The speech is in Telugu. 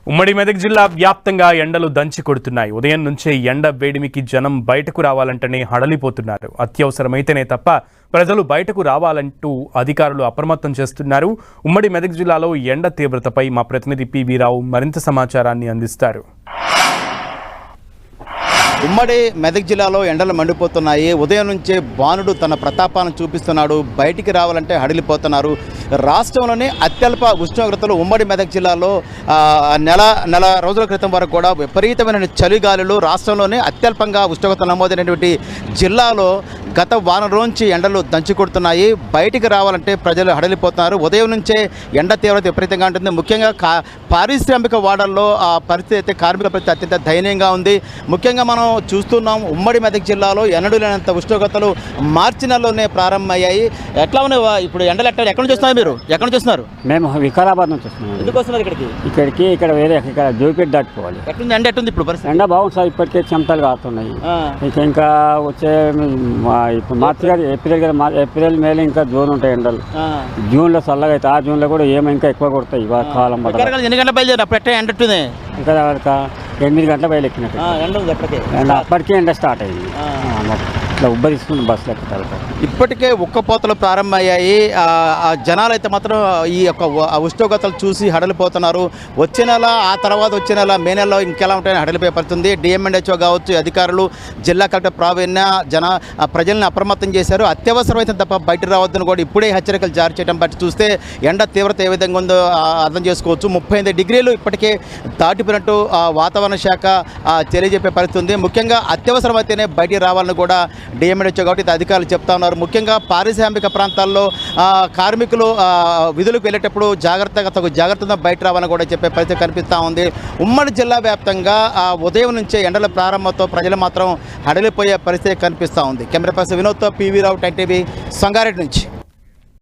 ఉమ్మడి మెదక్ జిల్లా వ్యాప్తంగా ఎండలు దంచి కొడుతున్నాయి. ఉదయం నుంచే ఎండ వేడిమికి జనం బయటకు రావాలంటేనే హడలిపోతున్నారు. అత్యవసరమైతేనే తప్ప ప్రజలు బయటకు రావాలంటూ అధికారులు అప్రమత్తం చేస్తున్నారు. ఉమ్మడి మెదక్ జిల్లాలో ఎండ తీవ్రతపై మా ప్రతినిధి పివి రావు మరింత సమాచారాన్ని అందిస్తారు. ఉమ్మడి మెదక్ జిల్లాలో ఎండలు మండిపోతున్నాయి. ఉదయం నుంచే బాణుడు తన ప్రతాపాన్ని చూపిస్తున్నాడు. బయటికి రావాలంటే హడిలిపోతున్నారు. రాష్ట్రంలోని అత్యల్ప ఉష్ణోగ్రతలు ఉమ్మడి మెదక్ జిల్లాలో నెల రోజుల క్రితం వరకు కూడా విపరీతమైన చలిగాలులు రాష్ట్రంలోనే అత్యల్పంగా ఉష్ణోగ్రత నమోదైనటువంటి జిల్లాలో గత వారం రోజు ఎండలు దంచి కొడుతున్నాయి. బయటికి రావాలంటే ప్రజలు హడలిపోతున్నారు. ఉదయం నుంచే ఎండ తీవ్రత విపరీతంగా ఉంటుంది. ముఖ్యంగా పారిశ్రామిక వాడల్లో ఆ పరిస్థితి అయితే కార్మికుల పరిస్థితి అత్యంత దయనీయంగా ఉంది. ముఖ్యంగా మనం చూస్తున్నాం ఉమ్మడి మెదక్ జిల్లాలో ఎన్నడూ లేనంత ఉష్ణోగ్రతలు మార్చి నెలలోనే ప్రారంభమయ్యాయి. ఎట్లా ఉన్నాయి ఇప్పుడు ఎండలు ఎక్కడ నుంచి వస్తున్నారు? మీరు ఎక్కడ నుంచి వస్తున్నారు? మేము వికారాబాద్ నుంచి వస్తున్నాం. ఎందుకు వస్తున్నారు ఇక్కడికి? ఇక్కడ వేరే ఇక్కడ జోపేట దాటిపోవాలి. ఎట్లుంది ఎండ? ఎట్టుంది ఇప్పుడు పరిస్థితి? ఎండ బాగుంది సార్. ఇప్పటికే చెమటలు కాస్తున్నాయి. ఇంకా వచ్చే ఇప్పుడు మార్చి గారు ఏప్రిల్ మేలో ఇంకా జూన్ ఉంటాయి ఎండలు. జూన్లో చల్లగా అయితే ఆ జూన్లో కూడా ఏమో ఇంకా ఎక్కువ కొడతాయి కాలం పట్ల. ఎన్ని గంటల బయలుదేరి అప్పుడు ఎండ ఎట్టుంది? ఇంకా 8 గంటల బయలుక్కినట్టు అప్పటికే ఎండ స్టార్ట్ అయింది. ఇట్లా ఉబ్బరిస్తుంది బస్సులు ఎక్కుతారు. ఇప్పటికే ఉక్కపోతలు ప్రారంభమయ్యాయి. జనాలు అయితే మాత్రం ఈ యొక్క ఉష్ణోగ్రతలు చూసి హడలిపోతున్నారు. వచ్చే నెల ఆ తర్వాత వచ్చే నెల మే నెలలో ఇంకెలా ఉంటాయని హడలిపోతుంది. డిఎంఎన్హెచ్ఓ కావచ్చు, అధికారులు, జిల్లా కలెక్టర్ ప్రావీణ్య ప్రజల్ని అప్రమత్తం చేశారు. అత్యవసరమైతే తప్ప బయట రావద్దని కూడా ఇప్పుడే హెచ్చరికలు జారీ చేయడం బట్టి చూస్తే ఎండ తీవ్రత ఏ విధంగా ఉందో అర్థం చేసుకోవచ్చు. 38 డిగ్రీలు ఇప్పటికే దాటిపోయినట్టు వాతావరణ శాఖ తెలియజెప్పే పరిస్థితి ఉంది. ముఖ్యంగా అత్యవసరమైతేనే బయటికి రావాలని కూడా డిఎంఎన్హెచ్ఓ కాబట్టి అధికారులు చెప్తా ఉన్నారు. ముఖ్యంగా పారిశ్రామిక ప్రాంతాల్లో కార్మికులు విధులకు వెళ్ళేటప్పుడు జాగ్రత్తగా బయట రావాలని కూడా చెప్పే పరిస్థితి కనిపిస్తూ ఉంది. ఉమ్మడి జిల్లా వ్యాప్తంగా ఉదయం నుంచే ఎండల ప్రారంభంతో ప్రజలు మాత్రం హడలిపోయే పరిస్థితి కనిపిస్తూ ఉంది. కెమెరా పర్సన్ వినోద్తో పివి రావు, టైమ్ టీవీ, సంగారెడ్డి నుంచి.